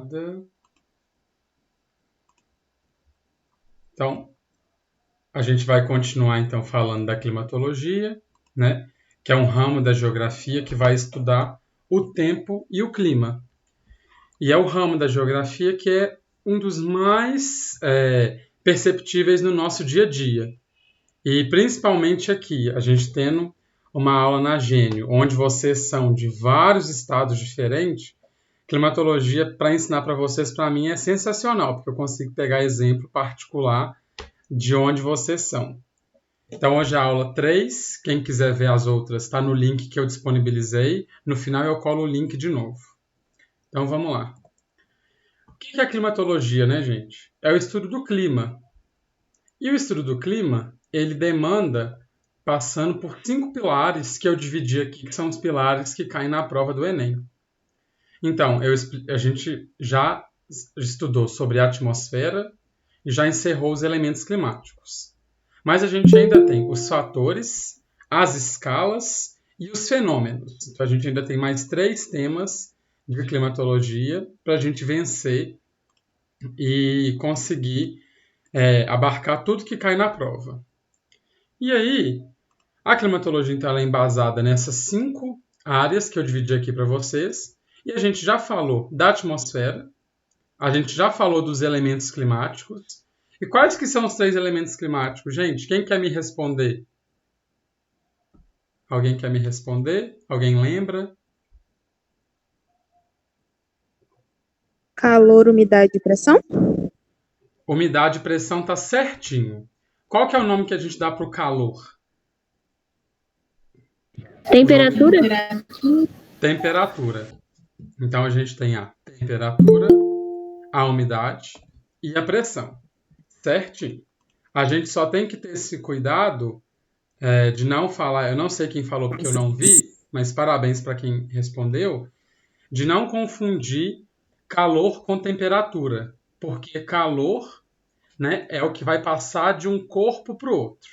apagada. Então, a gente vai continuar então falando da climatologia, né? Que é um ramo da geografia que vai estudar o tempo e o clima. E é o ramo da geografia que é um dos mais perceptíveis no nosso dia a dia. E principalmente aqui, a gente tendo uma aula na Gênio, onde vocês são de vários estados diferentes, climatologia para ensinar para vocês, para mim, é sensacional, porque eu consigo pegar exemplo particular de onde vocês são. Então, hoje é a aula 3. Quem quiser ver as outras, está no link que eu disponibilizei. No final, eu colo o link de novo. Então, vamos lá. O que é a climatologia, né, gente? É o estudo do clima. E o estudo do clima, ele demanda passando por 5 pilares que eu dividi aqui, que são os pilares que caem na prova do Enem. Então, a gente já estudou sobre a atmosfera e já encerrou os elementos climáticos. Mas a gente ainda tem os fatores, as escalas e os fenômenos. Então, a gente ainda tem mais 3 temas de climatologia para a gente vencer e conseguir abarcar tudo que cai na prova. E aí, a climatologia então, ela é embasada nessas 5 áreas que eu dividi aqui para vocês. E a gente já falou da atmosfera, a gente já falou dos elementos climáticos. E quais que são os 3 elementos climáticos, gente? Quem quer me responder? Alguém quer me responder? Alguém lembra? Calor, umidade e pressão? Umidade e pressão tá certinho. Qual que é o nome que a gente dá para o calor? Temperatura? Temperatura. Então a gente tem a temperatura, a umidade e a pressão. Certinho. A gente só tem que ter esse cuidado de não falar, eu não sei quem falou porque eu não vi, mas parabéns para quem respondeu, de não confundir calor com temperatura, porque calor, né, é o que vai passar de um corpo para o outro,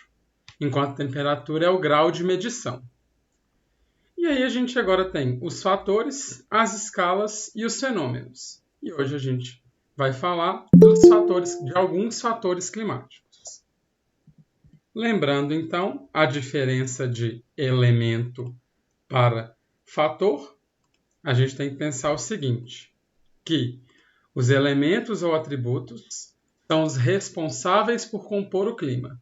enquanto temperatura é o grau de medição. E aí a gente agora tem os fatores, as escalas e os fenômenos. E hoje a gente vai falar de alguns fatores climáticos. Lembrando então a diferença de elemento para fator, a gente tem que pensar o seguinte, que os elementos ou atributos são os responsáveis por compor o clima.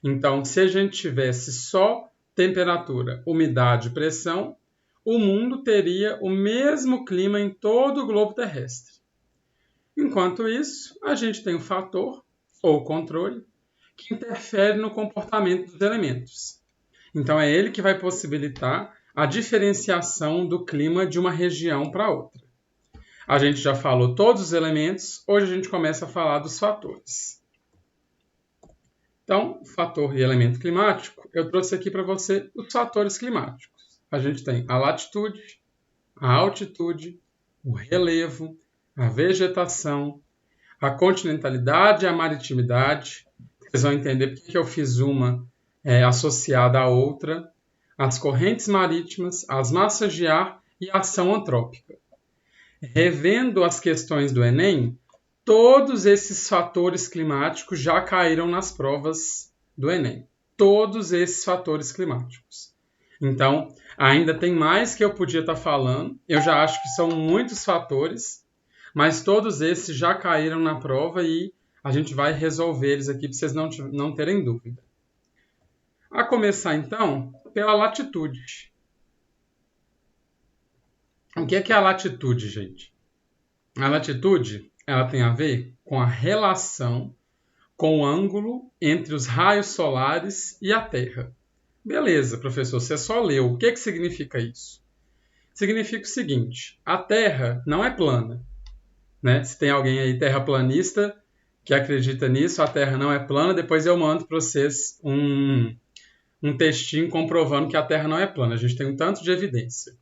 Então, se a gente tivesse só temperatura, umidade e pressão, o mundo teria o mesmo clima em todo o globo terrestre. Enquanto isso, a gente tem o fator, ou controle, que interfere no comportamento dos elementos. Então, é ele que vai possibilitar a diferenciação do clima de uma região para outra. A gente já falou todos os elementos, hoje a gente começa a falar dos fatores. Então, fator e elemento climático, eu trouxe aqui para você os fatores climáticos. A gente tem a latitude, a altitude, o relevo, a vegetação, a continentalidade e a maritimidade. Vocês vão entender por que eu fiz uma associada à outra. As correntes marítimas, as massas de ar e a ação antrópica. Revendo as questões do Enem, todos esses fatores climáticos já caíram nas provas do Enem. Todos esses fatores climáticos. Então, ainda tem mais que eu podia estar falando. Eu já acho que são muitos fatores, mas todos esses já caíram na prova e a gente vai resolver eles aqui para vocês não terem dúvida. A começar, então, pela latitude. O que é a latitude, gente? A latitude ela tem a ver com a relação com o ângulo entre os raios solares e a Terra. Beleza, professor, você só leu. O que significa isso? Significa o seguinte, a Terra não é plana. Né? Se tem alguém aí terraplanista que acredita nisso, a Terra não é plana, depois eu mando para vocês um textinho comprovando que a Terra não é plana. A gente tem um tanto de evidência.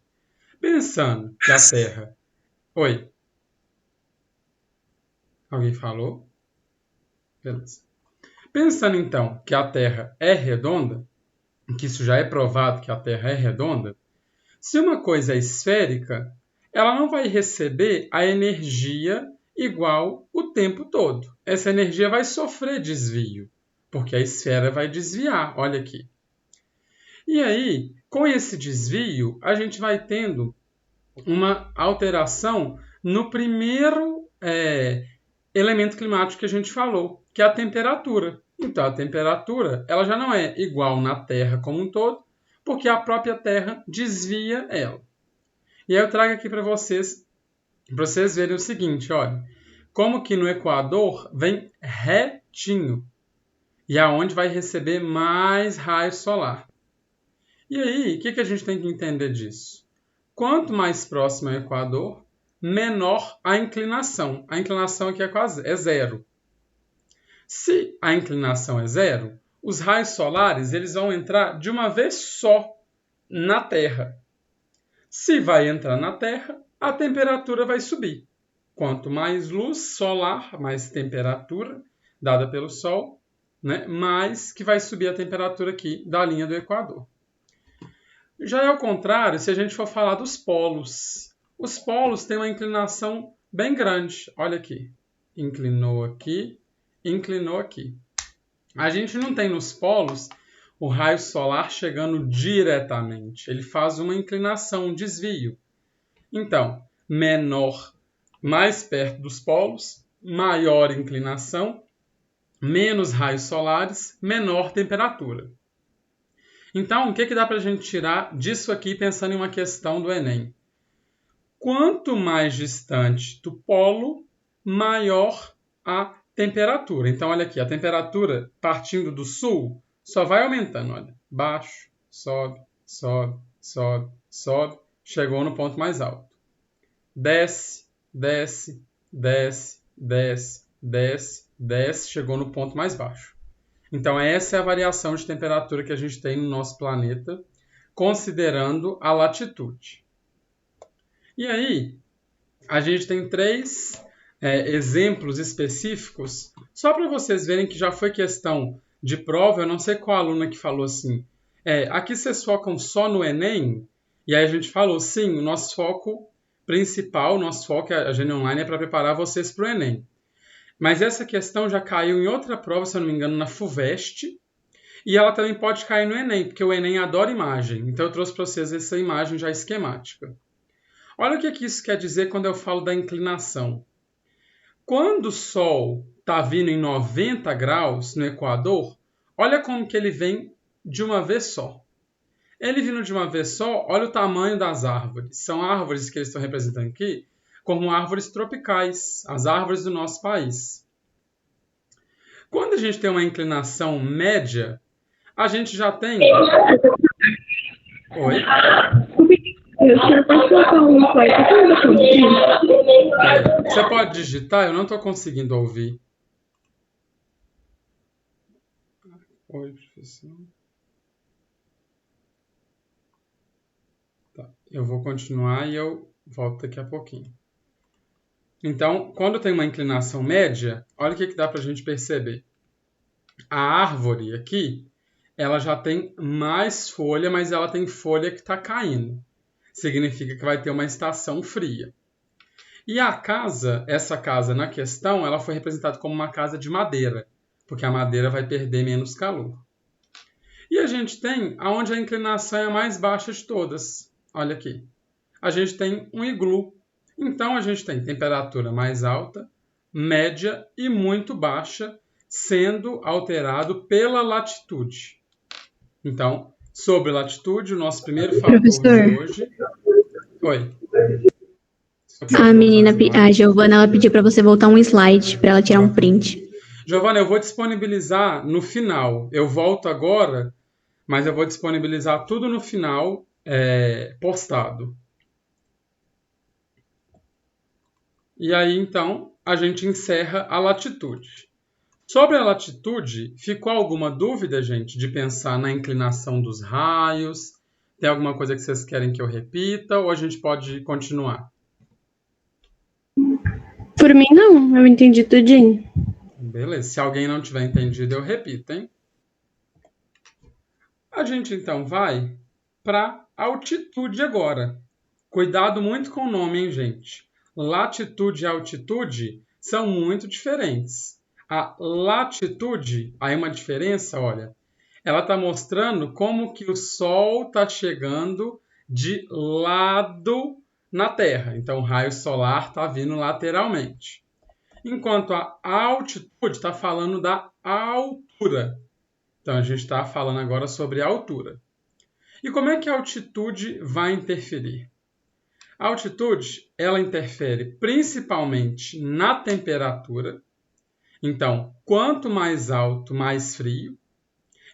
Pensando que a Terra... Oi? Alguém falou? Beleza. Pensando então que a Terra é redonda, que isso já é provado que a Terra é redonda, se uma coisa é esférica, ela não vai receber a energia igual o tempo todo. Essa energia vai sofrer desvio, porque a esfera vai desviar, olha aqui. E aí, com esse desvio, a gente vai tendo uma alteração no primeiro elemento climático que a gente falou, que é a temperatura. Então, a temperatura ela já não é igual na Terra como um todo, porque a própria Terra desvia ela. E aí eu trago aqui para vocês verem o seguinte, olha, como que no Equador vem retinho, e aonde vai receber mais raio solar. E aí, o que a gente tem que entender disso? Quanto mais próximo ao Equador, menor a inclinação. A inclinação aqui é zero. Se a inclinação é zero, os raios solares eles vão entrar de uma vez só na Terra. Se vai entrar na Terra, a temperatura vai subir. Quanto mais luz solar, mais temperatura dada pelo Sol, né, mais que vai subir a temperatura aqui da linha do Equador. Já é ao contrário se a gente for falar dos polos. Os polos têm uma inclinação bem grande. Olha aqui. Inclinou aqui, inclinou aqui. A gente não tem nos polos o raio solar chegando diretamente. Ele faz uma inclinação, um desvio. Então, menor, mais perto dos polos, maior inclinação, menos raios solares, menor temperatura. Então, o que dá para a gente tirar disso aqui pensando em uma questão do Enem? Quanto mais distante do polo, maior a temperatura. Então, olha aqui, a temperatura partindo do sul só vai aumentando. Olha, baixo, sobe, sobe, sobe, sobe, chegou no ponto mais alto. Desce, desce, desce, desce, desce, desce, chegou no ponto mais baixo. Então, essa é a variação de temperatura que a gente tem no nosso planeta, considerando a latitude. E aí, a gente tem 3 exemplos específicos, só para vocês verem que já foi questão de prova. Eu não sei qual aluna que falou assim, aqui vocês focam só no Enem? E aí a gente falou, sim, o nosso foco principal, o nosso foco, a Gênio Online, é para preparar vocês para o Enem. Mas essa questão já caiu em outra prova, se eu não me engano, na FUVEST. E ela também pode cair no Enem, porque o Enem adora imagem. Então eu trouxe para vocês essa imagem já esquemática. Olha o que isso quer dizer quando eu falo da inclinação. Quando o Sol está vindo em 90 graus no Equador, olha como que ele vem de uma vez só. Ele vindo de uma vez só, olha o tamanho das árvores. São árvores que eles estão representando aqui como árvores tropicais, as árvores do nosso país. Quando a gente tem uma inclinação média, a gente já tem... Oi? Você pode digitar? Eu não estou conseguindo ouvir. Oi, professor. Tá, eu vou continuar e eu volto daqui a pouquinho. Então, quando tem uma inclinação média, olha o que dá para a gente perceber. A árvore aqui, ela já tem mais folha, mas ela tem folha que está caindo. Significa que vai ter uma estação fria. E a casa, essa casa na questão, ela foi representada como uma casa de madeira, porque a madeira vai perder menos calor. E a gente tem aonde a inclinação é a mais baixa de todas. Olha aqui. A gente tem um iglu. Então, a gente tem temperatura mais alta, média e muito baixa, sendo alterado pela latitude. Então, sobre latitude, o nosso primeiro fator de hoje... Oi. A Giovana, ela pediu para você voltar um slide, para ela tirar um print. Giovana, eu vou disponibilizar no final. Eu volto agora, mas eu vou disponibilizar tudo no final, postado. E aí, então, a gente encerra a latitude. Sobre a latitude, ficou alguma dúvida, gente, de pensar na inclinação dos raios? Tem alguma coisa que vocês querem que eu repita ou a gente pode continuar? Por mim, não. Eu entendi tudinho. Beleza. Se alguém não tiver entendido, eu repito, hein? A gente, então, vai para altitude agora. Cuidado muito com o nome, hein, gente? Latitude e altitude são muito diferentes. A latitude, aí uma diferença, olha, ela está mostrando como que o Sol está chegando de lado na Terra. Então, o raio solar está vindo lateralmente. Enquanto a altitude está falando da altura. Então, a gente está falando agora sobre a altura. E como é que a altitude vai interferir? A altitude, ela interfere principalmente na temperatura. Então, quanto mais alto, mais frio.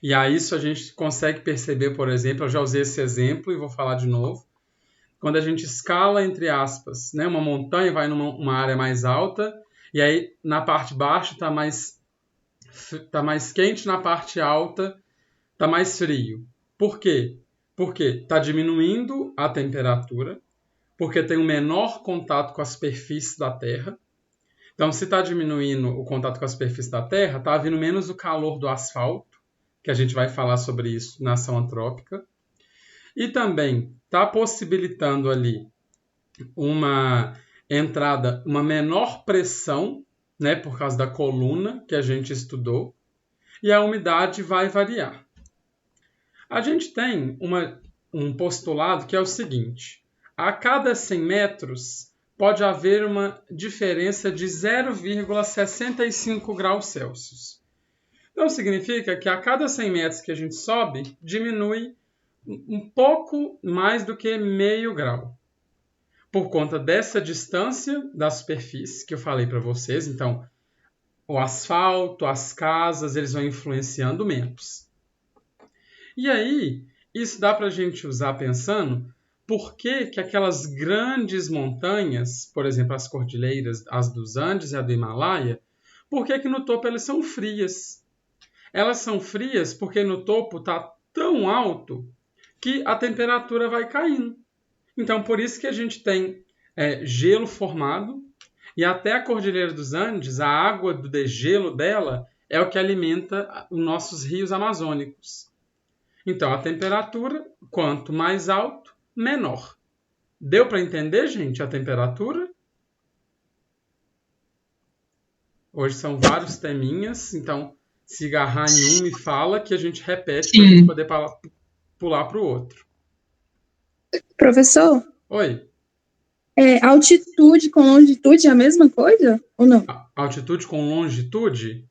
E a isso a gente consegue perceber, por exemplo, eu já usei esse exemplo e vou falar de novo. Quando a gente escala, entre aspas, né, uma montanha, vai numa área mais alta, e aí na parte baixa está mais quente, na parte alta está mais frio. Por quê? Porque está diminuindo a temperatura, porque tem um menor contato com a superfície da Terra. Então, se está diminuindo o contato com a superfície da Terra, está havendo menos o calor do asfalto, que a gente vai falar sobre isso na ação antrópica. E também está possibilitando ali uma entrada, uma menor pressão, né, por causa da coluna que a gente estudou, e a umidade vai variar. A gente tem um postulado que é o seguinte: a cada 100 metros pode haver uma diferença de 0,65 graus Celsius. Então, significa que a cada 100 metros que a gente sobe, diminui um pouco mais do que meio grau. Por conta dessa distância da superfície que eu falei para vocês, então, o asfalto, as casas, eles vão influenciando menos. E aí, isso dá para a gente usar pensando por que aquelas grandes montanhas, por exemplo, as cordilheiras, as dos Andes e a do Himalaia, por que no topo elas são frias? Elas são frias porque no topo está tão alto que a temperatura vai caindo. Então, por isso que a gente tem gelo formado, e até a Cordilheira dos Andes, a água do degelo dela é o que alimenta os nossos rios amazônicos. Então, a temperatura, quanto mais alto, menor. Deu para entender, gente, a temperatura? Hoje são vários teminhas, então se agarrar em um e fala que a gente repete para a gente poder pular para o outro. Professor? Oi. Altitude com longitude é a mesma coisa ou não? Altitude com longitude?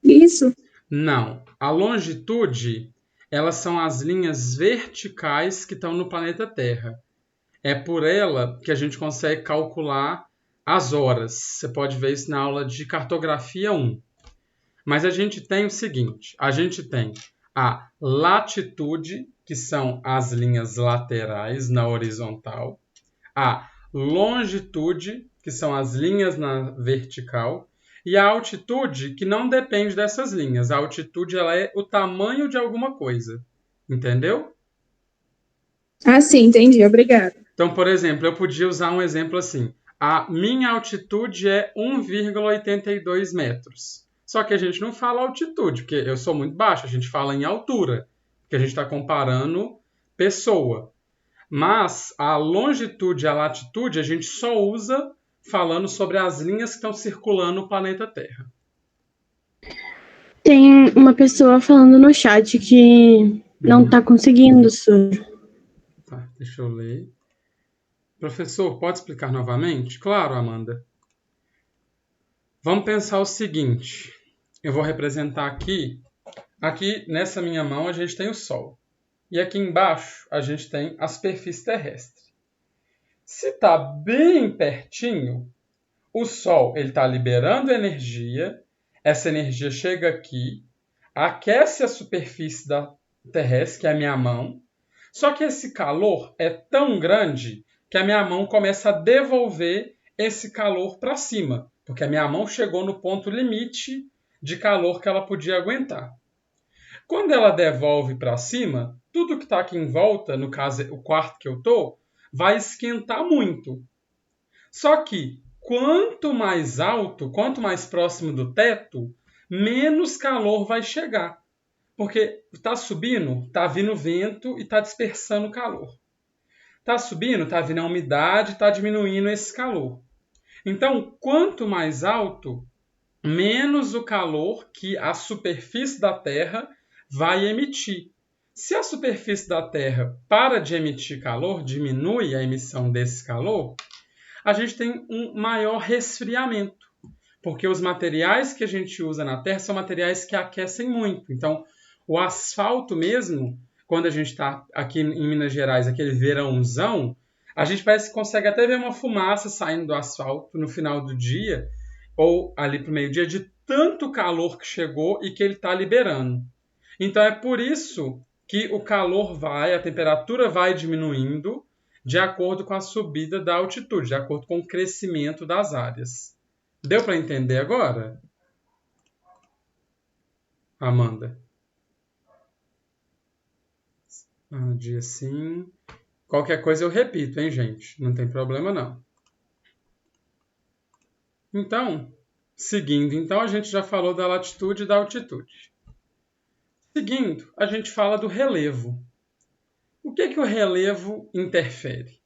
Isso. Não. A longitude, elas são as linhas verticais que estão no planeta Terra. É por ela que a gente consegue calcular as horas. Você pode ver isso na aula de cartografia 1. Mas a gente tem o seguinte, a gente tem a latitude, que são as linhas laterais na horizontal, a longitude, que são as linhas na vertical, e a altitude, que não depende dessas linhas. A altitude ela é o tamanho de alguma coisa. Entendeu? Ah, sim, entendi. Obrigada. Então, por exemplo, eu podia usar um exemplo assim. A minha altitude é 1,82 metros. Só que a gente não fala altitude, porque eu sou muito baixo. A gente fala em altura, porque a gente está comparando pessoa. Mas a longitude e a latitude a gente só usa falando sobre as linhas que estão circulando o planeta Terra. Tem uma pessoa falando no chat que não está conseguindo, Sur. Tá, deixa eu ler. Professor, pode explicar novamente? Claro, Amanda. Vamos pensar o seguinte. Eu vou representar aqui. Aqui, nessa minha mão, a gente tem o Sol. E aqui embaixo, a gente tem a superfície terrestre. Se está bem pertinho, o Sol está liberando energia. Essa energia chega aqui, aquece a superfície terrestre, que é a minha mão. Só que esse calor é tão grande que a minha mão começa a devolver esse calor para cima, porque a minha mão chegou no ponto limite de calor que ela podia aguentar. Quando ela devolve para cima, tudo que está aqui em volta, no caso o quarto que eu estou, vai esquentar muito. Só que quanto mais alto, quanto mais próximo do teto, menos calor vai chegar. Porque está subindo, está vindo vento e está dispersando calor. Está subindo, está vindo a umidade, está diminuindo esse calor. Então, quanto mais alto, menos o calor que a superfície da Terra vai emitir. Se a superfície da Terra para de emitir calor, diminui a emissão desse calor, a gente tem um maior resfriamento, porque os materiais que a gente usa na Terra são materiais que aquecem muito. Então, o asfalto mesmo, quando a gente está aqui em Minas Gerais, aquele verãozão, a gente parece que consegue até ver uma fumaça saindo do asfalto no final do dia, ou ali para o meio-dia, de tanto calor que chegou e que ele está liberando. Então, é por isso que o calor a temperatura vai diminuindo de acordo com a subida da altitude, de acordo com o crescimento das áreas. Deu para entender agora? Amanda? Dia sim. Qualquer coisa eu repito, hein, gente? Não tem problema, não. Então, seguindo, então a gente já falou da latitude e da altitude. Seguindo, a gente fala do relevo. O que o relevo interfere?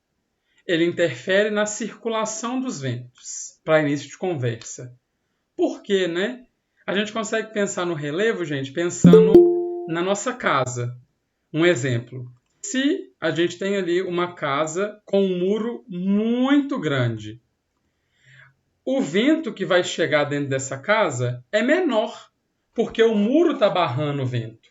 Ele interfere na circulação dos ventos, para início de conversa. Por quê, né? A gente consegue pensar no relevo, gente, pensando na nossa casa. Um exemplo. Se a gente tem ali uma casa com um muro muito grande, o vento que vai chegar dentro dessa casa é menor, porque o muro está barrando o vento.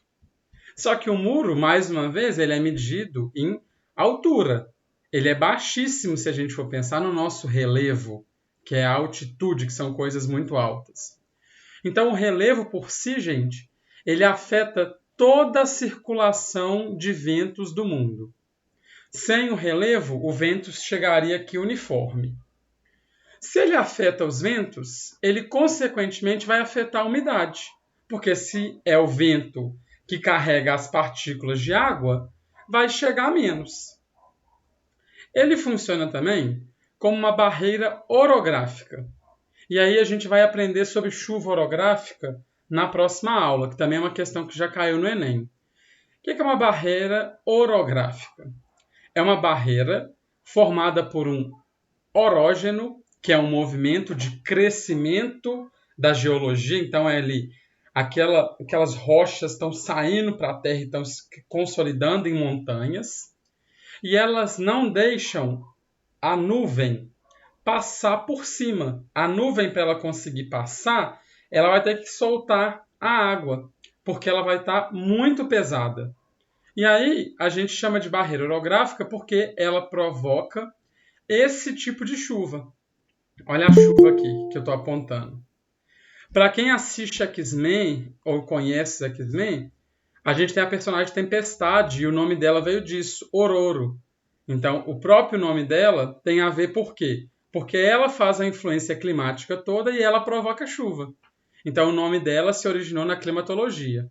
Só que o muro, mais uma vez, ele é medido em altura. Ele é baixíssimo se a gente for pensar no nosso relevo, que é a altitude, que são coisas muito altas. Então, o relevo por si, gente, ele afeta toda a circulação de ventos do mundo. Sem o relevo, o vento chegaria aqui uniforme. Se ele afeta os ventos, ele consequentemente vai afetar a umidade, porque se é o vento que carrega as partículas de água, vai chegar menos. Ele funciona também como uma barreira orográfica. E aí a gente vai aprender sobre chuva orográfica na próxima aula, que também é uma questão que já caiu no Enem. O que é uma barreira orográfica? É uma barreira formada por um orógeno, que é um movimento de crescimento da geologia. Então, é ali aquelas rochas estão saindo para a Terra e estão se consolidando em montanhas. E elas não deixam a nuvem passar por cima. A nuvem, para ela conseguir passar, ela vai ter que soltar a água, porque ela vai estar muito pesada. E aí a gente chama de barreira orográfica porque ela provoca esse tipo de chuva. Olha a chuva aqui que eu estou apontando. Para quem assiste X-Men ou conhece X-Men, a gente tem a personagem Tempestade e o nome dela veio disso, Ororo. Então, o próprio nome dela tem a ver por quê? Porque ela faz a influência climática toda e ela provoca chuva. Então, o nome dela se originou na climatologia.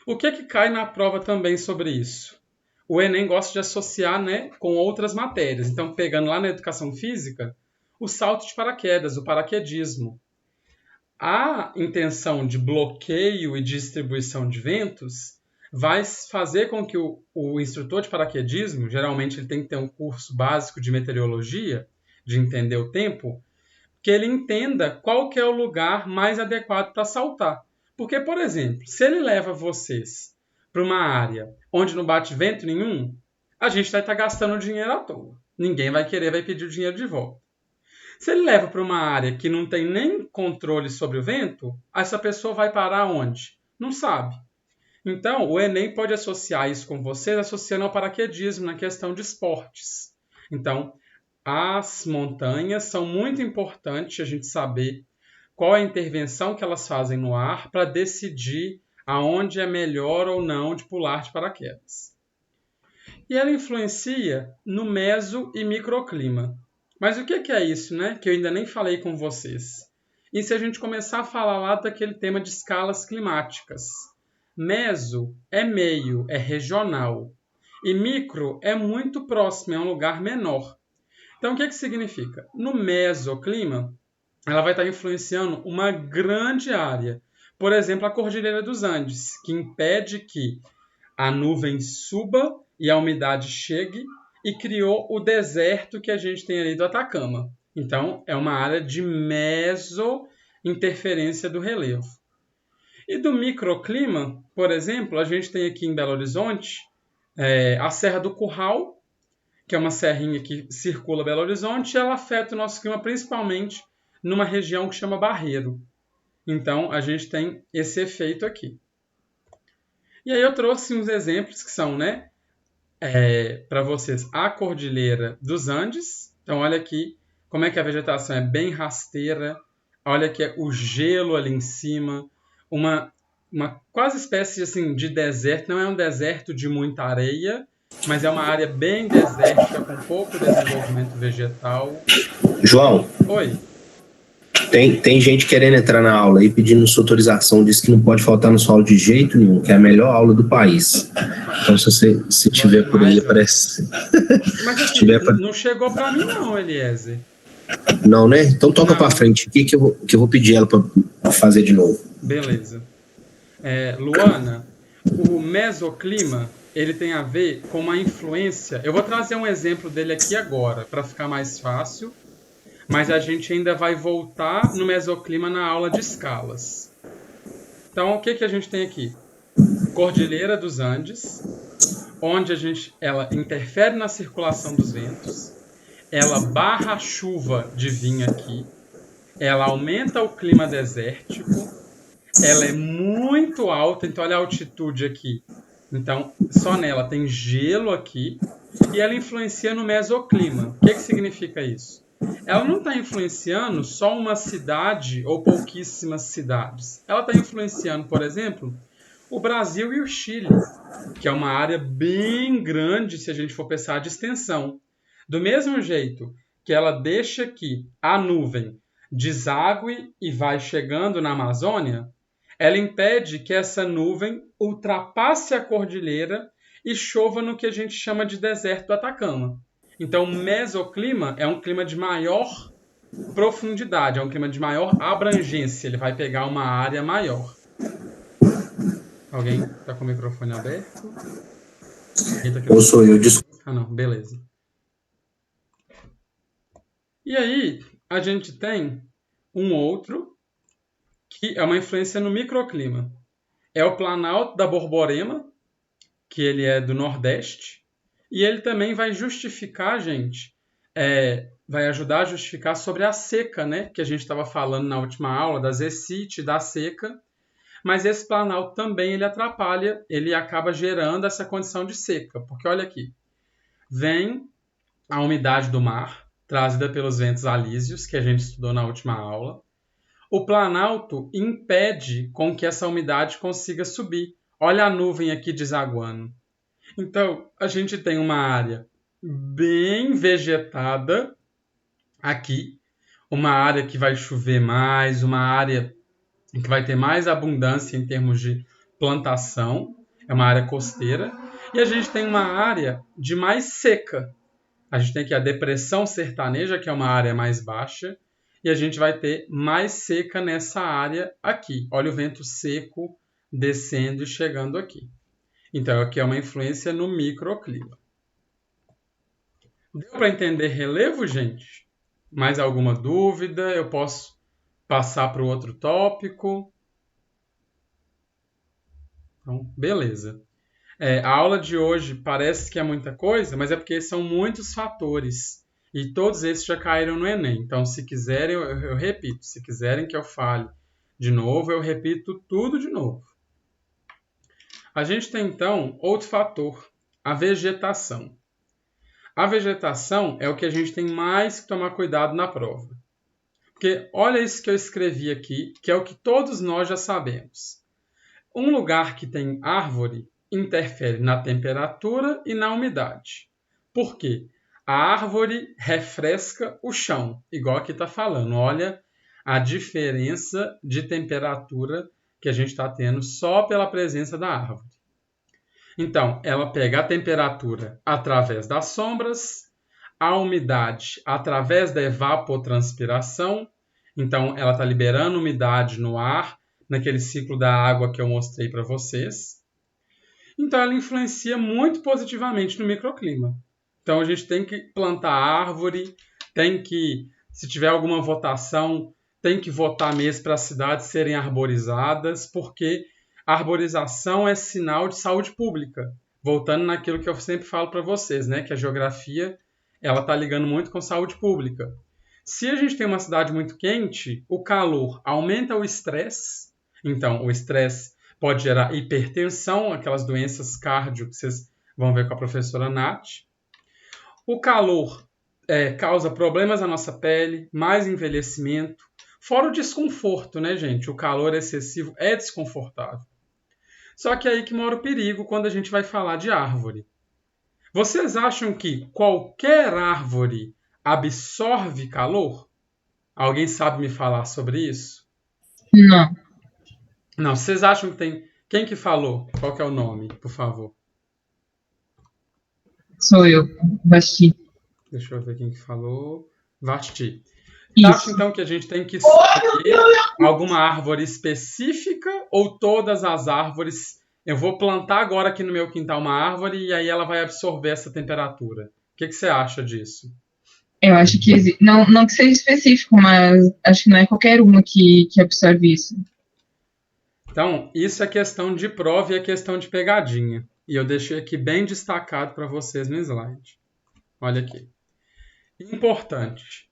O que cai na prova também sobre isso? O Enem gosta de associar, né, com outras matérias. Então, pegando lá na educação física, o salto de paraquedas, o paraquedismo. A intenção de bloqueio e distribuição de ventos vai fazer com que o instrutor de paraquedismo, geralmente ele tem que ter um curso básico de meteorologia, de entender o tempo, que ele entenda qual que é o lugar mais adequado para saltar. Porque, por exemplo, se ele leva vocês para uma área onde não bate vento nenhum, a gente vai estar gastando dinheiro à toa. Ninguém vai pedir o dinheiro de volta. Se ele leva para uma área que não tem nem controle sobre o vento, essa pessoa vai parar onde? Não sabe. Então, o Enem pode associar isso com vocês, associando ao paraquedismo na questão de esportes. Então, as montanhas são muito importantes a gente saber qual é a intervenção que elas fazem no ar para decidir aonde é melhor ou não de pular de paraquedas. E ela influencia no meso e microclima. Mas o que é isso, né? Que eu ainda nem falei com vocês. E se a gente começar a falar lá daquele tema de escalas climáticas? Meso é meio, é regional. E micro é muito próximo, é um lugar menor. Então, o que significa? No mesoclima, ela vai estar influenciando uma grande área. Por exemplo, a Cordilheira dos Andes, que impede que a nuvem suba e a umidade chegue e criou o deserto que a gente tem ali do Atacama. Então, é uma área de mesointerferência do relevo. E do microclima, por exemplo, a gente tem aqui em Belo Horizonte a Serra do Curral, que é uma serrinha que circula Belo Horizonte, e ela afeta o nosso clima principalmente numa região que chama Barreiro. Então, a gente tem esse efeito aqui. E aí eu trouxe uns exemplos que são, para vocês, a Cordilheira dos Andes. Então, olha aqui como é que a vegetação é bem rasteira. Olha aqui o gelo ali em cima. Uma quase espécie assim, de deserto. Não é um deserto de muita areia, mas é uma área bem desértica, com pouco desenvolvimento vegetal. João, Oi. tem gente querendo entrar na aula e pedindo sua autorização, diz que não pode faltar na sua aula de jeito nenhum, que é a melhor aula do país. Então, se tiver por aí, parece... Mas assim, não chegou para mim não, Eliezer. Não, né? Então toca para frente aqui que eu vou pedir ela para fazer de novo. Beleza. Luana, o mesoclima, ele tem a ver com uma influência... Eu vou trazer um exemplo dele aqui agora, para ficar mais fácil, mas a gente ainda vai voltar no mesoclima na aula de escalas. Então, o que a gente tem aqui? Cordilheira dos Andes, onde ela interfere na circulação dos ventos, ela barra a chuva de vir aqui, ela aumenta o clima desértico, ela é muito alta, então olha a altitude aqui. Então, só nela tem gelo aqui, e ela influencia no mesoclima. O que significa isso? Ela não está influenciando só uma cidade ou pouquíssimas cidades. Ela está influenciando, por exemplo, o Brasil e o Chile, que é uma área bem grande se a gente for pensar de extensão. Do mesmo jeito que ela deixa que a nuvem desague e vai chegando na Amazônia, ela impede que essa nuvem ultrapasse a cordilheira e chova no que a gente chama de deserto do Atacama. Então, o mesoclima é um clima de maior profundidade, é um clima de maior abrangência, ele vai pegar uma área maior. Alguém está com o microfone aberto? Ou sou eu, desculpa. Ah, não, beleza. E aí, a gente tem um outro, que é uma influência no microclima. É o Planalto da Borborema, que ele é do Nordeste, e ele também vai justificar, gente, vai ajudar a justificar sobre a seca, que a gente estava falando na última aula, da zecite, da seca, mas esse planalto também ele atrapalha, ele acaba gerando essa condição de seca, porque olha aqui, vem a umidade do mar, trazida pelos ventos alísios, que a gente estudou na última aula. O planalto impede com que essa umidade consiga subir. Olha a nuvem aqui desaguando. Então, a gente tem uma área bem vegetada aqui, uma área que vai chover mais, uma área que vai ter mais abundância em termos de plantação, é uma área costeira, e a gente tem uma área de mais seca. A gente tem aqui a depressão sertaneja, que é uma área mais baixa, e a gente vai ter mais seca nessa área aqui. Olha o vento seco descendo e chegando aqui. Então, aqui é uma influência no microclima. Deu para entender relevo, gente? Mais alguma dúvida? Eu posso passar para o outro tópico? Então, beleza. A aula de hoje parece que é muita coisa, mas é porque são muitos fatores. E todos esses já caíram no Enem. Então, se quiserem, eu repito. Se quiserem que eu fale de novo, eu repito tudo de novo. A gente tem, então, outro fator, a vegetação. A vegetação é o que a gente tem mais que tomar cuidado na prova. Porque olha isso que eu escrevi aqui, que é o que todos nós já sabemos. Um lugar que tem árvore interfere na temperatura e na umidade. Por quê? A árvore refresca o chão, igual aqui está falando. Olha a diferença de temperatura que a gente está tendo só pela presença da árvore. Então, ela pega a temperatura através das sombras, a umidade através da evapotranspiração. Então, ela está liberando umidade no ar, naquele ciclo da água que eu mostrei para vocês. Então, ela influencia muito positivamente no microclima. Então, a gente tem que plantar árvore, se tiver alguma votação, tem que votar mesmo para as cidades serem arborizadas, porque a arborização é sinal de saúde pública. Voltando naquilo que eu sempre falo para vocês, né? Que a geografia ela está ligando muito com saúde pública. Se a gente tem uma cidade muito quente, o calor aumenta o estresse. Então, o estresse pode gerar hipertensão, aquelas doenças cardio que vocês vão ver com a professora Nath. O calor causa problemas na nossa pele, mais envelhecimento, fora o desconforto, né, gente? O calor excessivo é desconfortável. Só que é aí que mora o perigo quando a gente vai falar de árvore. Vocês acham que qualquer árvore absorve calor? Alguém sabe me falar sobre isso? Não, Não, vocês acham que tem... Quem que falou? Qual que é o nome, por favor? sou eu, Basti. Deixa eu ver quem que falou. Vasti. Acho Isso. então que a gente tem que escolher alguma árvore específica ou todas as árvores? Eu vou plantar agora aqui no meu quintal uma árvore e aí ela vai absorver essa temperatura. O que você acha disso? Eu acho que não que seja específico, mas acho que não é qualquer uma que absorve isso. Então, isso é questão de prova e é questão de pegadinha. E eu deixei aqui bem destacado para vocês no slide. Olha aqui. Importante.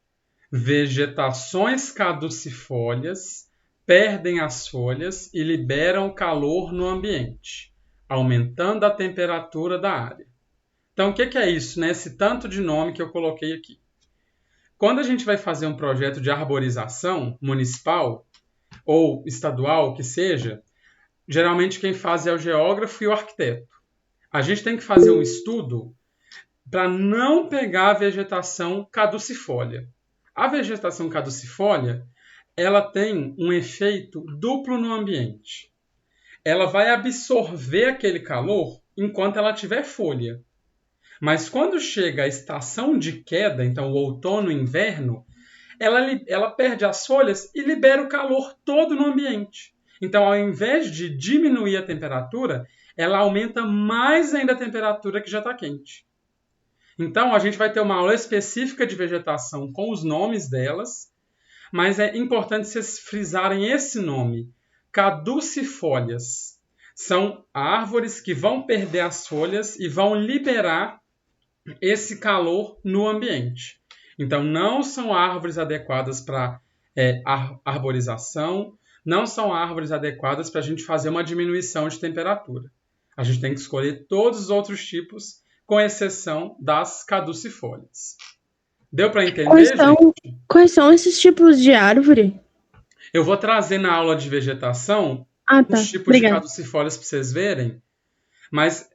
Vegetações caducifólias perdem as folhas e liberam calor no ambiente, aumentando a temperatura da área. Então, o que é isso, né? Esse tanto de nome que eu coloquei aqui. Quando a gente vai fazer um projeto de arborização municipal ou estadual, que seja, geralmente quem faz é o geógrafo e o arquiteto. A gente tem que fazer um estudo para não pegar a vegetação caducifólia. A vegetação caducifólia, ela tem um efeito duplo no ambiente. Ela vai absorver aquele calor enquanto ela tiver folha. Mas quando chega a estação de queda, então o outono e inverno, ela perde as folhas e libera o calor todo no ambiente. Então, ao invés de diminuir a temperatura, ela aumenta mais ainda a temperatura que já está quente. Então, a gente vai ter uma aula específica de vegetação com os nomes delas, mas é importante vocês frisarem esse nome, caducifólias. São árvores que vão perder as folhas e vão liberar esse calor no ambiente. Então, não são árvores adequadas para arborização, não são árvores adequadas para a gente fazer uma diminuição de temperatura. A gente tem que escolher todos os outros tipos, com exceção das caducifólias. Deu para entender, gente? Quais são esses tipos de árvore? Eu vou trazer na aula de vegetação os tipos Obrigada. de caducifólias para vocês verem, mas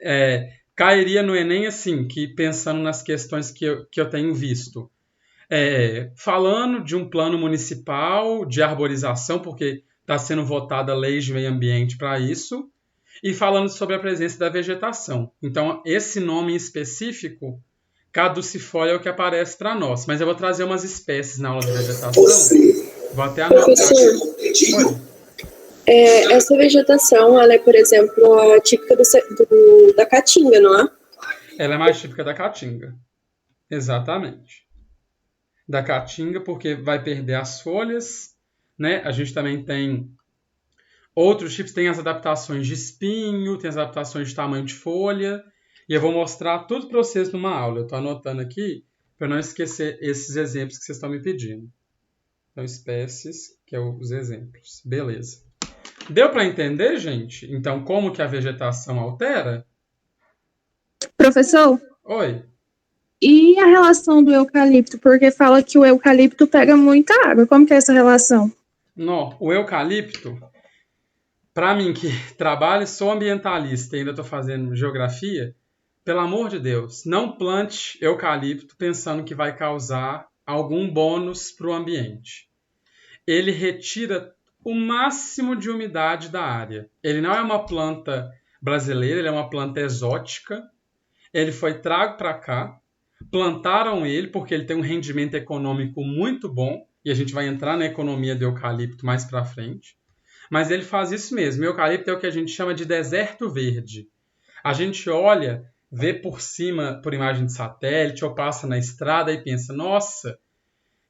cairia no Enem assim, que pensando nas questões que eu tenho visto. Falando de um plano municipal de arborização, porque está sendo votada a lei de meio ambiente para isso, e falando sobre a presença da vegetação. Então, esse nome específico, caducifólia, é o que aparece para nós. Mas eu vou trazer umas espécies na aula de vegetação. Vou até anotar. Professor, essa vegetação, ela é, por exemplo, a típica da caatinga, não é? Ela é mais típica da caatinga. Exatamente. Da caatinga, porque vai perder as folhas, né? A gente também tem outros tipos, tem as adaptações de espinho, tem as adaptações de tamanho de folha, e eu vou mostrar tudo para vocês numa aula. Eu estou anotando aqui para não esquecer esses exemplos que vocês estão me pedindo. Então, espécies, que é os exemplos. Beleza. Deu para entender, gente? Então, como que a vegetação altera? Professor, Oi. e a relação do eucalipto? Porque fala que o eucalipto pega muita água. Como que é essa relação? Não, o eucalipto, para mim que trabalho, sou ambientalista e ainda estou fazendo geografia, pelo amor de Deus, não plante eucalipto pensando que vai causar algum bônus para o ambiente. Ele retira o máximo de umidade da área. Ele não é uma planta brasileira, ele é uma planta exótica. Ele foi trago para cá, plantaram ele porque ele tem um rendimento econômico muito bom, e a gente vai entrar na economia do eucalipto mais para frente. Mas ele faz isso mesmo. O eucalipto é o que a gente chama de deserto verde. A gente olha, vê por cima, por imagem de satélite, ou passa na estrada e pensa, nossa,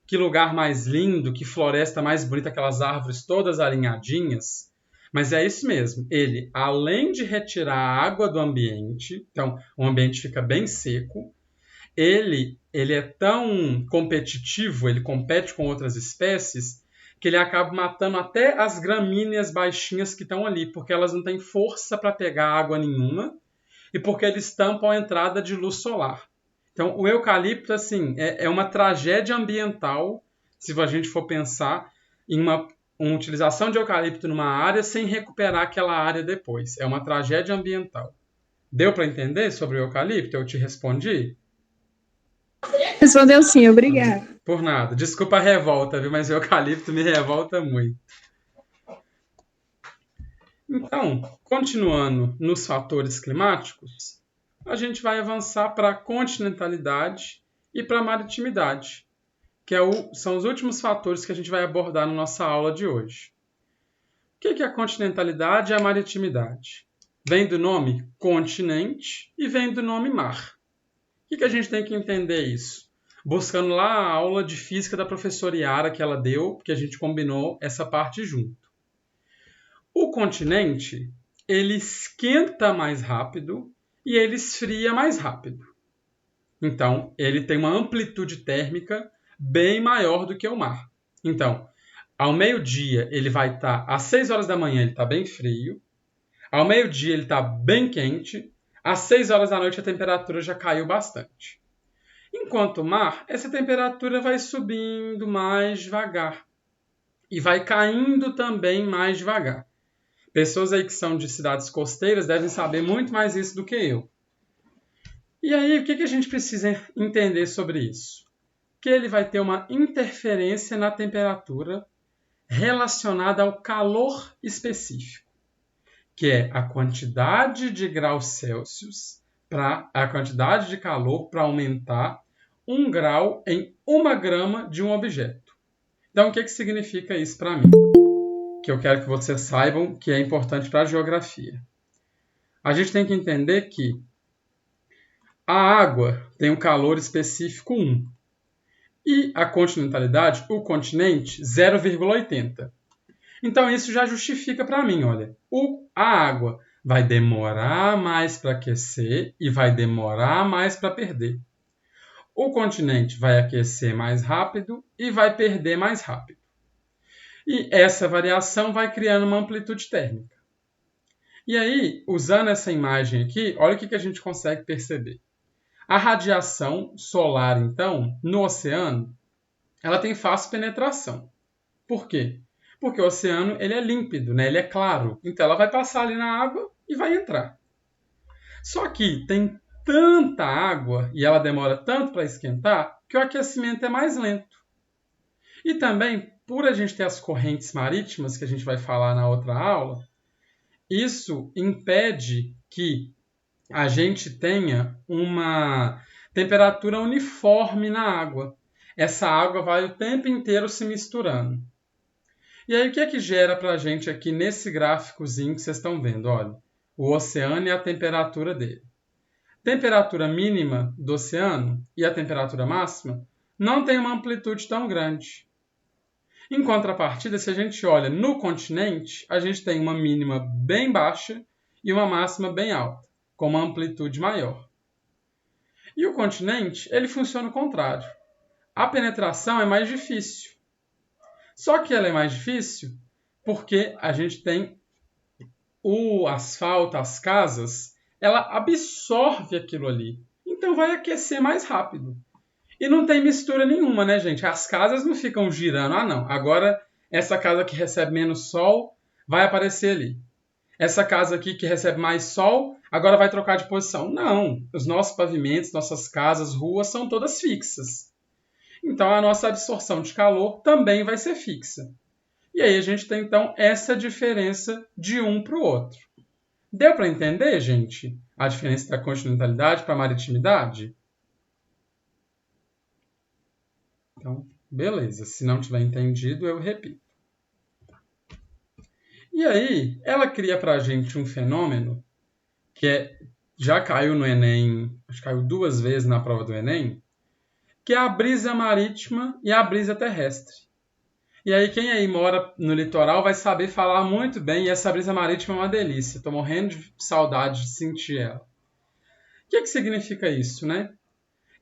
que lugar mais lindo, que floresta mais bonita, aquelas árvores todas alinhadinhas. Mas é isso mesmo, ele, além de retirar a água do ambiente, então o ambiente fica bem seco, ele é tão competitivo, ele compete com outras espécies, que ele acaba matando até as gramíneas baixinhas que estão ali, porque elas não têm força para pegar água nenhuma e porque eles tampam a entrada de luz solar. Então, o eucalipto assim, é uma tragédia ambiental, se a gente for pensar em uma utilização de eucalipto numa área sem recuperar aquela área depois. É uma tragédia ambiental. Deu para entender sobre o eucalipto? Eu te respondi? Respondeu sim, obrigada. Por nada. Desculpa a revolta, viu? Mas o eucalipto me revolta muito. Então, continuando nos fatores climáticos, a gente vai avançar para a continentalidade e para a maritimidade, que são os últimos fatores que a gente vai abordar na nossa aula de hoje. O que é a continentalidade e a maritimidade? Vem do nome continente e vem do nome mar. O que a gente tem que entender isso? Buscando lá a aula de física da professora Yara que ela deu, porque a gente combinou essa parte junto. O continente, ele esquenta mais rápido e ele esfria mais rápido. Então, ele tem uma amplitude térmica bem maior do que o mar. Então, ao meio-dia, ele vai estar, às 6 horas da manhã, ele está bem frio. Ao meio-dia, ele está bem quente. Às 6 horas da noite, a temperatura já caiu bastante. Enquanto o mar, essa temperatura vai subindo mais devagar. E vai caindo também mais devagar. Pessoas aí que são de cidades costeiras devem saber muito mais isso do que eu. E aí, o que a gente precisa entender sobre isso? Que ele vai ter uma interferência na temperatura relacionada ao calor específico, que é a quantidade de graus Celsius para a quantidade de calor para aumentar 1 grau em 1 grama de um objeto. Então, o que significa isso para mim? Que eu quero que vocês saibam que é importante para a geografia. A gente tem que entender que a água tem um calor específico 1. E a continentalidade, o continente, 0,80. Então, isso já justifica para mim, olha. A água vai demorar mais para aquecer e vai demorar mais para perder. O continente vai aquecer mais rápido e vai perder mais rápido. E essa variação vai criando uma amplitude térmica. E aí, usando essa imagem aqui, olha o que a gente consegue perceber. A radiação solar, então, no oceano, ela tem fácil penetração. Por quê? Porque o oceano ele é límpido, né? Ele é claro. Então, ela vai passar ali na água e vai entrar. Só que tem tanta água e ela demora tanto para esquentar que o aquecimento é mais lento. E também, por a gente ter as correntes marítimas, que a gente vai falar na outra aula, isso impede que a gente tenha uma temperatura uniforme na água. Essa água vai o tempo inteiro se misturando. E aí, o que é que gera para a gente aqui nesse gráficozinho que vocês estão vendo? Olha, o oceano e a temperatura dele. Temperatura mínima do oceano e a temperatura máxima não tem uma amplitude tão grande. Em contrapartida, se a gente olha no continente, a gente tem uma mínima bem baixa e uma máxima bem alta, com uma amplitude maior. E o continente, ele funciona o contrário. A penetração é mais difícil. Só que ela é mais difícil porque a gente tem o asfalto, as casas, ela absorve aquilo ali. Então vai aquecer mais rápido. E não tem mistura nenhuma, né, gente? As casas não ficam girando. Ah, não. Agora, essa casa que recebe menos sol vai aparecer ali. Essa casa aqui que recebe mais sol, agora vai trocar de posição. Não. Os nossos pavimentos, nossas casas, ruas são todas fixas. Então, a nossa absorção de calor também vai ser fixa. E aí a gente tem, então, essa diferença de um para o outro. Deu para entender, gente, a diferença da continentalidade para a maritimidade? Então, beleza. Se não tiver entendido, eu repito. E aí, ela cria para a gente um fenômeno que é já caiu no Enem, acho que caiu 2 vezes na prova do Enem, que é a brisa marítima e a brisa terrestre. E aí quem aí mora no litoral vai saber falar muito bem, e essa brisa marítima é uma delícia. Estou morrendo de saudade de sentir ela. O que significa isso, né?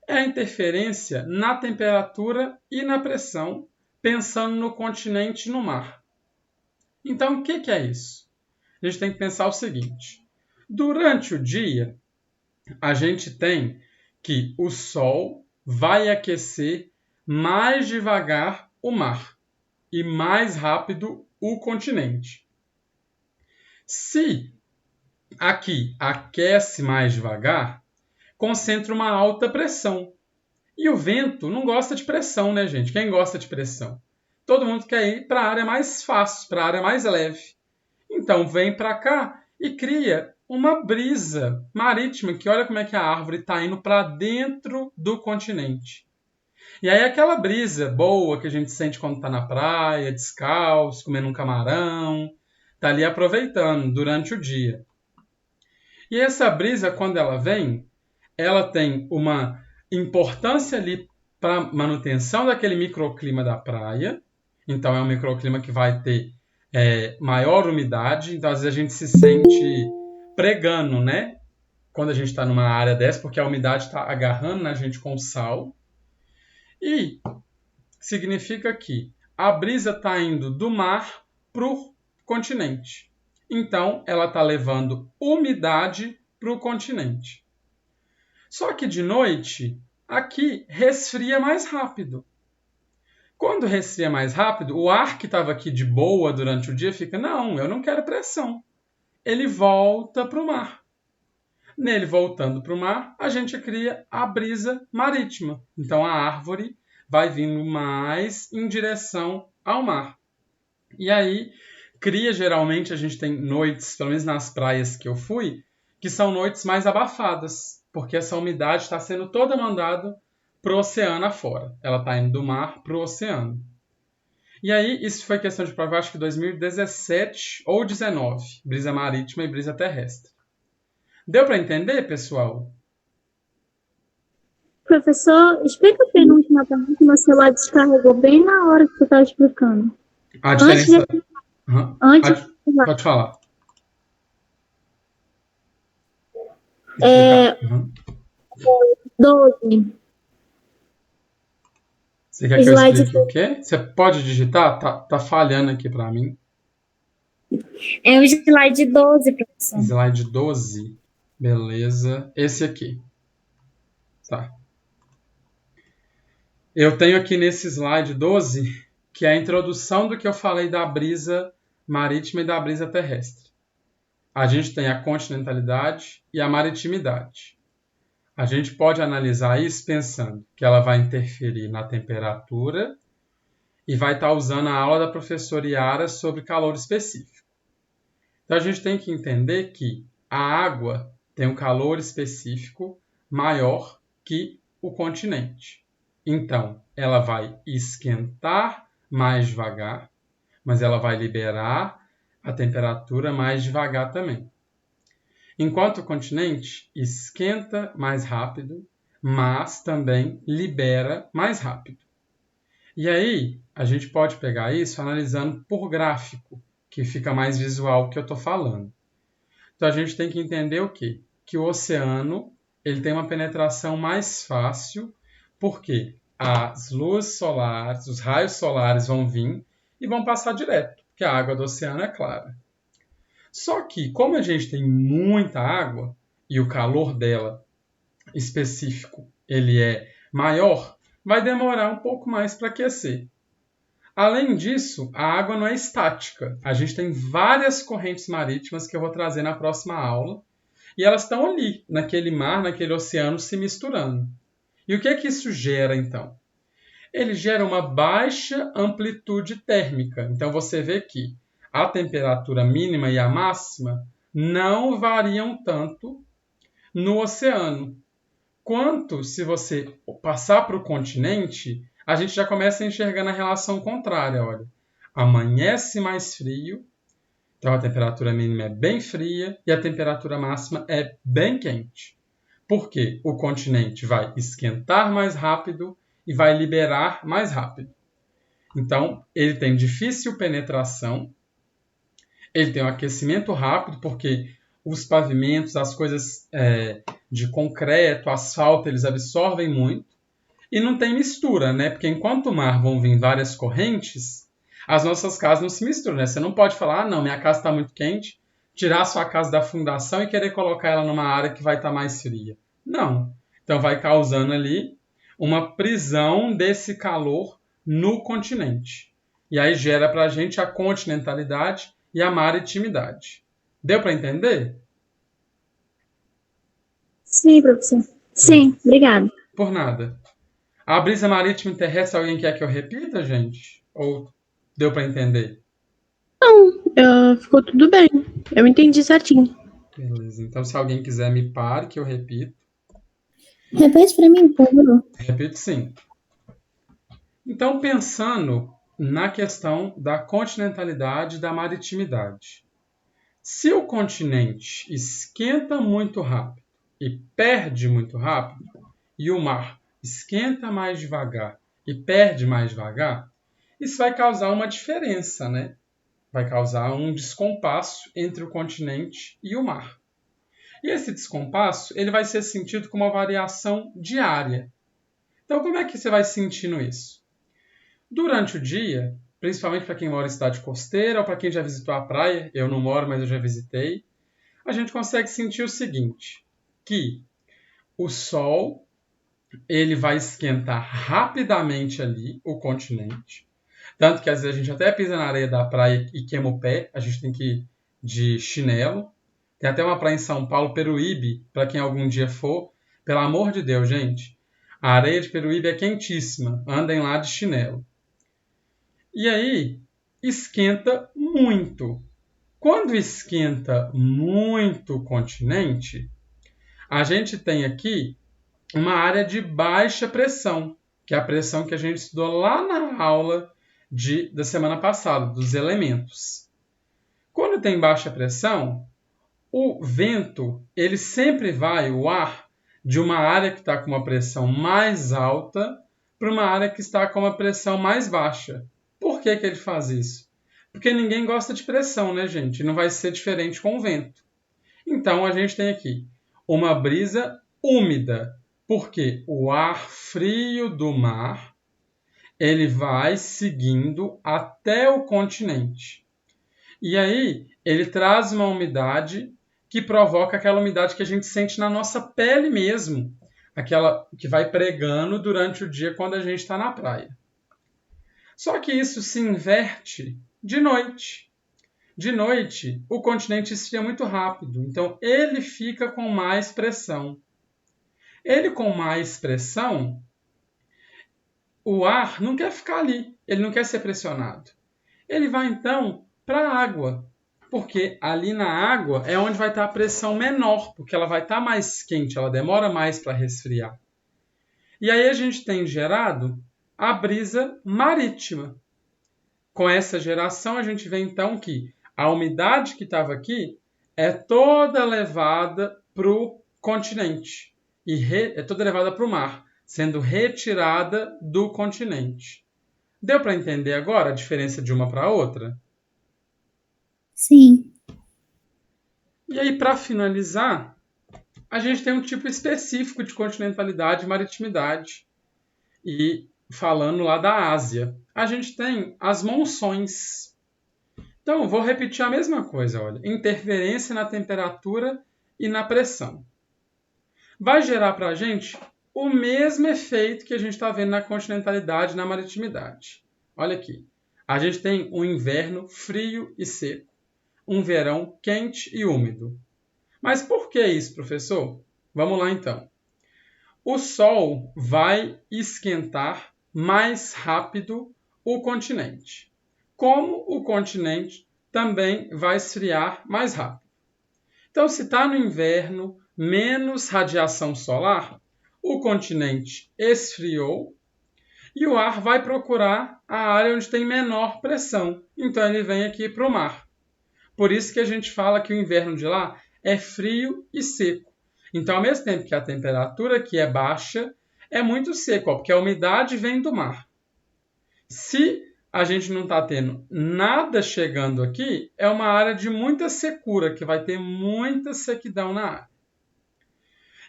É a interferência na temperatura e na pressão, pensando no continente e no mar. Então, o que é isso? A gente tem que pensar o seguinte. Durante o dia, a gente tem que o Sol vai aquecer mais devagar o mar e mais rápido o continente. Se aqui aquece mais devagar, concentra uma alta pressão. E o vento não gosta de pressão, né, gente? Quem gosta de pressão? Todo mundo quer ir para a área mais fácil, para a área mais leve. Então, vem para cá e cria uma brisa marítima, que olha como é que a árvore está indo para dentro do continente. E aí aquela brisa boa que a gente sente quando está na praia, descalço, comendo um camarão, está ali aproveitando durante o dia. E essa brisa, quando ela vem, ela tem uma importância ali para a manutenção daquele microclima da praia. Então, é um microclima que vai ter maior umidade. Então, às vezes a gente se sente pregando, né? Quando a gente está numa área dessa, porque a umidade está agarrando na gente com sal. E significa que a brisa está indo do mar para o continente. Então, ela está levando umidade para o continente. Só que de noite, aqui resfria mais rápido. Quando resfria mais rápido, o ar que estava aqui de boa durante o dia fica, não, eu não quero pressão. Ele volta para o mar. Nele voltando para o mar, a gente cria a brisa marítima. Então a árvore vai vindo mais em direção ao mar. E aí, geralmente, a gente tem noites, pelo menos nas praias que eu fui, que são noites mais abafadas, porque essa umidade está sendo toda mandada para o oceano afora. Ela está indo do mar para o oceano. E aí, isso foi questão de prova, acho que 2017 ou 2019, brisa marítima e brisa terrestre. Deu para entender, pessoal? Professor, explica a penúltima pergunta que meu celular descarregou bem na hora que você estava explicando. A diferença... Pode falar. Uhum. 12. Você quer que eu explique o quê? Você pode digitar? Tá falhando aqui para mim. É o slide 12, professor. Slide 12. Beleza. Esse aqui. Tá. Eu tenho aqui nesse slide 12, que é a introdução do que eu falei da brisa marítima e da brisa terrestre. A gente tem a continentalidade e a maritimidade. A gente pode analisar isso pensando que ela vai interferir na temperatura e vai estar usando a aula da professora Yara sobre calor específico. Então, a gente tem que entender que a água tem um calor específico maior que o continente. Então, ela vai esquentar mais devagar, mas ela vai liberar a temperatura mais devagar também. Enquanto o continente esquenta mais rápido, mas também libera mais rápido. E aí, a gente pode pegar isso analisando por gráfico, que fica mais visual o que eu estou falando. Então, a gente tem que entender o quê? Que o oceano ele tem uma penetração mais fácil, porque as luzes solares, os raios solares vão vir e vão passar direto, porque a água do oceano é clara. Só que, como a gente tem muita água e o calor dela específico ele é maior, vai demorar um pouco mais para aquecer. Além disso, a água não é estática. A gente tem várias correntes marítimas que eu vou trazer na próxima aula, e elas estão ali, naquele mar, naquele oceano, se misturando. E o que é que isso gera, então? Ele gera uma baixa amplitude térmica. Então, você vê que a temperatura mínima e a máxima não variam tanto no oceano, quanto se você passar para o continente, a gente já começa a enxergar na relação contrária. Olha, amanhece mais frio Então a temperatura mínima é bem fria e a temperatura máxima é bem quente. Porque o continente vai esquentar mais rápido e vai liberar mais rápido. Então, ele tem difícil penetração, ele tem um aquecimento rápido, porque os pavimentos, as coisas de concreto, asfalto, eles absorvem muito. E não tem mistura, né? Porque enquanto o mar vão vir várias correntes, as nossas casas não se misturam, né? Você não pode falar, não, minha casa está muito quente, tirar a sua casa da fundação e querer colocar ela numa área que vai estar mais fria. Não. Então vai causando ali uma prisão desse calor no continente. E aí gera para a gente a continentalidade e a maritimidade. Deu para entender? Sim, professor. Sim, obrigada. Por nada. A brisa marítima e terrestre, alguém quer que eu repita, gente? Ou deu para entender? Ficou tudo bem. Eu entendi certinho. Beleza. Então, se alguém quiser me pare, que eu repito. Repete para mim, por favor. Repito sim. Então, pensando na questão da continentalidade e da maritimidade. Se o continente esquenta muito rápido e perde muito rápido, e o mar esquenta mais devagar e perde mais devagar, isso vai causar uma diferença, né? Vai causar um descompasso entre o continente e o mar. E esse descompasso ele vai ser sentido como uma variação diária. Então, como é que você vai sentindo isso? Durante o dia, principalmente para quem mora em cidade costeira ou para quem já visitou a praia, eu não moro, mas eu já visitei, a gente consegue sentir o seguinte, que o sol ele vai esquentar rapidamente ali o continente, tanto que às vezes a gente até pisa na areia da praia e queima o pé, a gente tem que ir de chinelo. Tem até uma praia em São Paulo, Peruíbe, para quem algum dia for. Pelo amor de Deus, gente. A areia de Peruíbe é quentíssima. Andem lá de chinelo. E aí, esquenta muito. Quando esquenta muito o continente, a gente tem aqui uma área de baixa pressão, que é a pressão que a gente estudou lá na aula da semana passada, dos elementos. Quando tem baixa pressão, o vento, ele sempre vai, o ar, de uma área que está com uma pressão mais alta para uma área que está com uma pressão mais baixa. Por que ele faz isso? Porque ninguém gosta de pressão, né, gente? Não vai ser diferente com o vento. Então, a gente tem aqui uma brisa úmida, porque o ar frio do mar, ele vai seguindo até o continente. E aí, ele traz uma umidade que provoca aquela umidade que a gente sente na nossa pele mesmo, aquela que vai pregando durante o dia quando a gente está na praia. Só que isso se inverte de noite. De noite, o continente esfria muito rápido, então ele fica com mais pressão. Ele com mais pressão, o ar não quer ficar ali, ele não quer ser pressionado. Ele vai então para a água, porque ali na água é onde vai estar a pressão menor, porque ela vai estar mais quente, ela demora mais para resfriar. E aí a gente tem gerado a brisa marítima. Com essa geração, a gente vê então que a umidade que estava aqui é toda levada para o continente, e é toda levada para o mar, sendo retirada do continente. Deu para entender agora a diferença de uma para a outra? Sim. E aí, para finalizar, a gente tem um tipo específico de continentalidade e maritimidade. E falando lá da Ásia, a gente tem as monções. Então, vou repetir a mesma coisa, olha. Interferência na temperatura e na pressão. Vai gerar para a gente o mesmo efeito que a gente está vendo na continentalidade e na maritimidade. Olha aqui. A gente tem um inverno frio e seco, um verão quente e úmido. Mas por que isso, professor? Vamos lá, então. O Sol vai esquentar mais rápido o continente, como o continente também vai esfriar mais rápido. Então, se está no inverno, menos radiação solar, o continente esfriou e o ar vai procurar a área onde tem menor pressão. Então, ele vem aqui para o mar. Por isso que a gente fala que o inverno de lá é frio e seco. Então, ao mesmo tempo que a temperatura aqui é baixa, é muito seco, porque a umidade vem do mar. Se a gente não está tendo nada chegando aqui, é uma área de muita secura, que vai ter muita sequidão na área.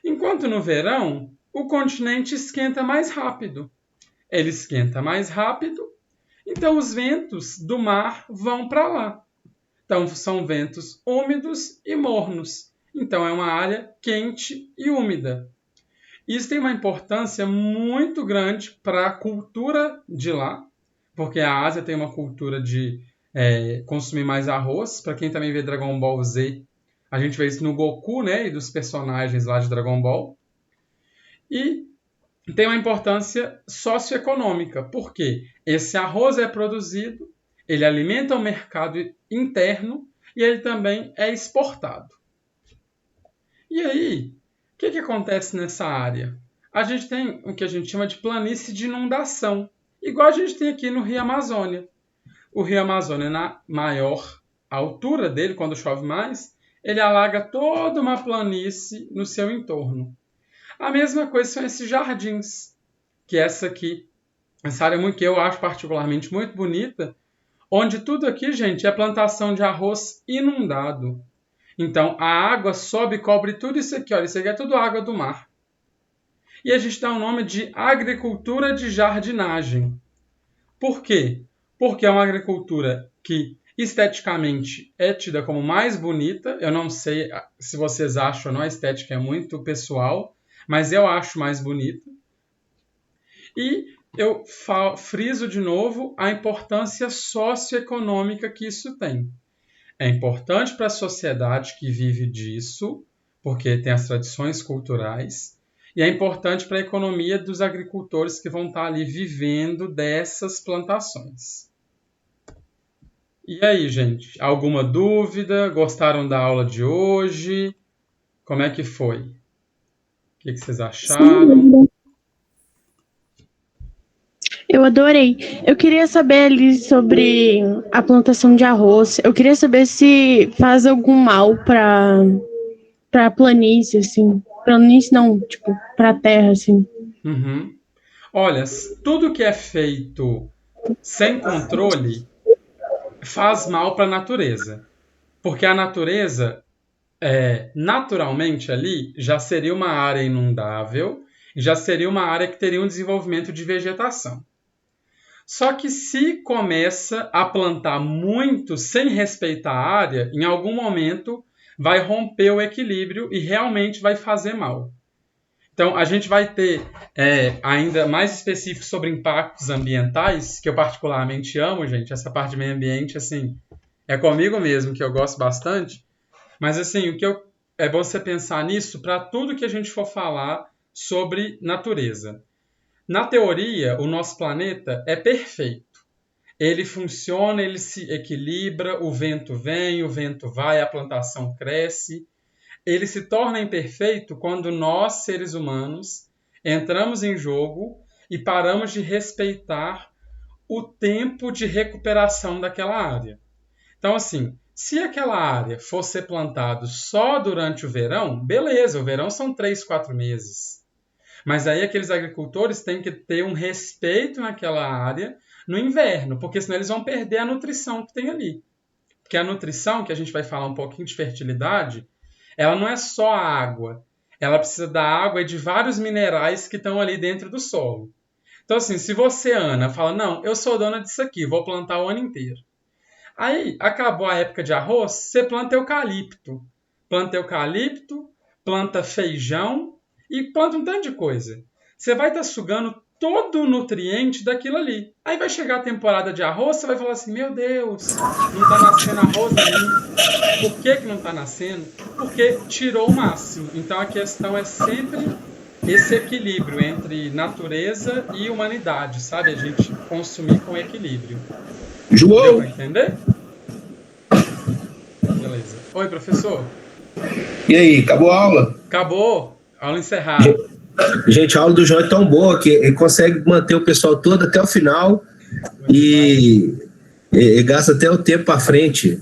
Enquanto no verão, o continente esquenta mais rápido. Ele esquenta mais rápido, então os ventos do mar vão para lá. Então são ventos úmidos e mornos. Então é uma área quente e úmida. Isso tem uma importância muito grande para a cultura de lá, porque a Ásia tem uma cultura de consumir mais arroz. Para quem também vê Dragon Ball Z, a gente vê isso no Goku, né, e dos personagens lá de Dragon Ball. E tem uma importância socioeconômica, porque esse arroz é produzido, ele alimenta o mercado interno e ele também é exportado. E aí, o que acontece nessa área? A gente tem o que a gente chama de planície de inundação, igual a gente tem aqui no Rio Amazônia. O Rio Amazônia, na maior altura dele, quando chove mais, ele alaga toda uma planície no seu entorno. A mesma coisa são esses jardins, que essa aqui, essa área que eu acho particularmente muito bonita, onde tudo aqui, gente, é plantação de arroz inundado. Então, a água sobe e cobre tudo isso aqui. Olha, isso aqui é tudo água do mar. E a gente dá o nome de agricultura de jardinagem. Por quê? Porque é uma agricultura que esteticamente é tida como mais bonita. Eu não sei se vocês acham ou não, a estética é muito pessoal, mas eu acho mais bonita. E eu friso de novo a importância socioeconômica que isso tem. É importante para a sociedade que vive disso, porque tem as tradições culturais, e é importante para a economia dos agricultores que vão estar ali vivendo dessas plantações. E aí, gente? Alguma dúvida? Gostaram da aula de hoje? Como é que foi? O que vocês acharam? Eu adorei. Eu queria saber ali sobre a plantação de arroz. Eu queria saber se faz algum mal para planície, assim. Planície não, tipo, para terra, assim. Uhum. Olha, tudo que é feito sem controle faz mal para a natureza. Porque a natureza, naturalmente ali, já seria uma área inundável, já seria uma área que teria um desenvolvimento de vegetação. Só que se começa a plantar muito sem respeitar a área, em algum momento vai romper o equilíbrio e realmente vai fazer mal. Então, a gente vai ter ainda mais específico sobre impactos ambientais, que eu particularmente amo, gente. Essa parte de meio ambiente, assim, é comigo mesmo, que eu gosto bastante. Mas, assim, é bom você pensar nisso para tudo que a gente for falar sobre natureza. Na teoria, o nosso planeta é perfeito. Ele funciona, ele se equilibra, o vento vem, o vento vai, a plantação cresce. Ele se torna imperfeito quando nós, seres humanos, entramos em jogo e paramos de respeitar o tempo de recuperação daquela área. Então, assim, se aquela área fosse ser plantada só durante o verão, beleza, o verão são 3, 4 meses. Mas aí aqueles agricultores têm que ter um respeito naquela área no inverno, porque senão eles vão perder a nutrição que tem ali. Porque a nutrição, que a gente vai falar um pouquinho de fertilidade, ela não é só a água. Ela precisa da água e de vários minerais que estão ali dentro do solo. Então, assim, se você, Ana, fala, não, eu sou dona disso aqui, vou plantar o ano inteiro. Aí, acabou a época de arroz, você planta eucalipto. Planta eucalipto, planta feijão e planta um tanto de coisa. Você vai estar sugando todo o nutriente daquilo ali. Aí vai chegar a temporada de arroz, você vai falar assim, meu Deus, não está nascendo arroz nenhum. Por que não está nascendo? Porque tirou o máximo. Então a questão é sempre esse equilíbrio entre natureza e humanidade, sabe? A gente consumir com equilíbrio. João! Deu para entender? Beleza. Oi, professor. E aí, acabou a aula? Acabou. Aula encerrada. Gente, a aula do João é tão boa que ele consegue manter o pessoal todo até o final e E gasta até o tempo para frente.